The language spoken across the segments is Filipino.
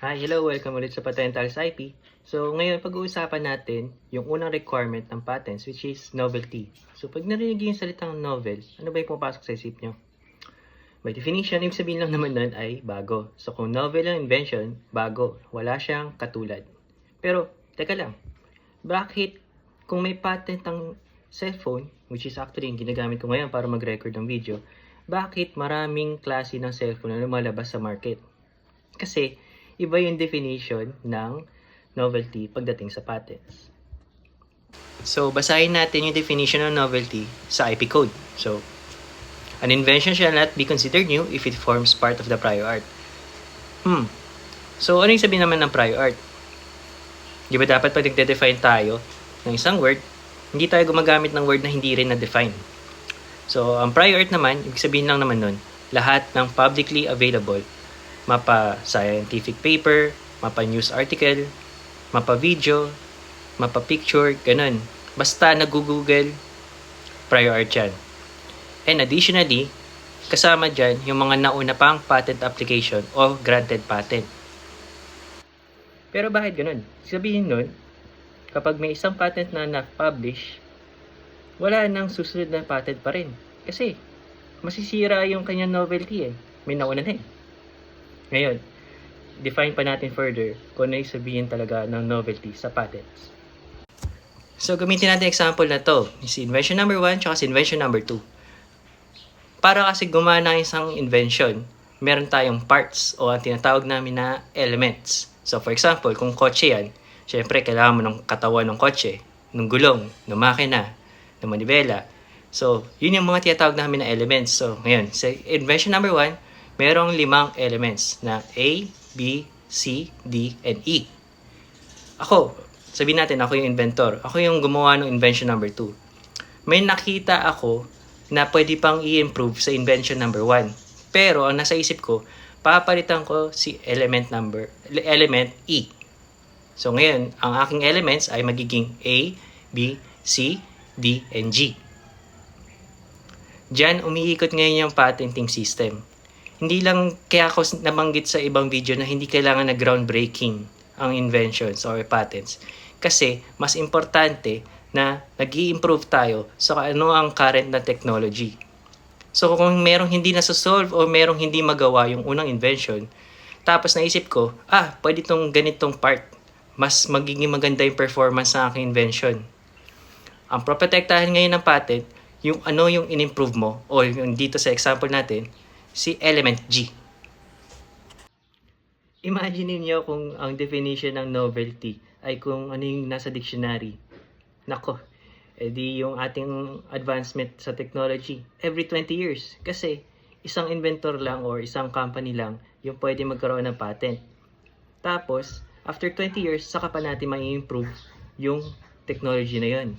Hi, hello, welcome ulit sa Patentals IP. So, ngayon pag-uusapan natin yung unang requirement ng patents, which is novelty. So, pag narinig yung salitang novel, ano ba yung pumapasok sa isip nyo? By definition, ibig sabihin lang naman nun ay bago. So, kung novel ang invention, bago. Wala siyang katulad. Pero, teka lang, bakit kung may patent ang cellphone, which is actually yung ginagamit ko ngayon para mag-record ng video, bakit maraming klase ng cellphone na lumalabas sa market? Kasi, iba yung definition ng novelty pagdating sa patents. So, basahin natin yung definition ng novelty sa IP code. So, an invention shall not be considered new if it forms part of the prior art. So, ano yung sabihin naman ng prior art? Di ba dapat pag nagde-define tayo ng isang word, hindi tayo gumagamit ng word na hindi rin na-define. So, ang prior art naman, ibig sabihin lang naman nun, lahat ng publicly available, mapa scientific paper, mapa news article, mapa video, mapa picture, ganun. Basta nag-google, prior art yan. And additionally, kasama dyan yung mga nauna pang patent application o granted patent. Pero bakit ganun? Sabihin nun, kapag may isang patent na na-publish, wala nang susunod na patent pa rin. Kasi, masisira yung kanyang novelty eh. May nauna na eh. Ngayon, define pa natin further kung ano yung sabihin talaga ng novelty sa patents. So, gamitin natin example na to. Si invention number 1 tsaka si invention number 2. Para kasi gumana isang invention, meron tayong parts o ang tinatawag namin na elements. So, for example, kung kotse yan, syempre kailangan mo ng katawan ng kotse, ng gulong, ng makina, ng manibela. So, yun yung mga tinatawag namin na elements. So, ngayon, sa invention number 1, merong 5 elements na A, B, C, D, and E. Ako, sabihin natin ako yung inventor. Ako yung gumawa ng invention number 2. May nakita ako na pwede pang i-improve sa invention number 1. Pero ang nasa isip ko, papalitan ko si element E. So ngayon, ang aking elements ay magiging A, B, C, D, and G. Diyan umiikot ngayon yung patenting system. Hindi lang kaya ako nabanggit sa ibang video na hindi kailangan na groundbreaking ang inventions or patents. Kasi mas importante na nag-i-improve tayo sa ano ang current na technology. So kung merong hindi nasa-solve o merong hindi magawa yung unang invention, tapos naisip ko, pwede itong ganitong part. Mas magiging maganda yung performance ng aking invention. Ang protektahan ngayon ng patent, yung ano yung in-improve mo, o yung dito sa example natin, si element G. Imagine niyo kung ang definition ng novelty ay kung ano yung nasa dictionary. Nako, edi yung ating advancement sa technology every 20 years. Kasi isang inventor lang or isang company lang yung pwede magkaroon ng patent. Tapos, after 20 years, saka pa natin ma-improve yung technology na yun.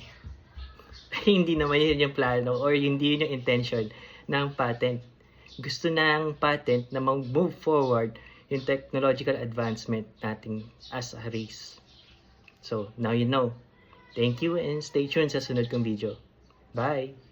Hindi naman yun yung plano or hindi yun yung intention ng patent. Gusto ng patent na mag-move forward yung technological advancement natin as a race. So, now you know. Thank you and stay tuned sa sunod kong video. Bye!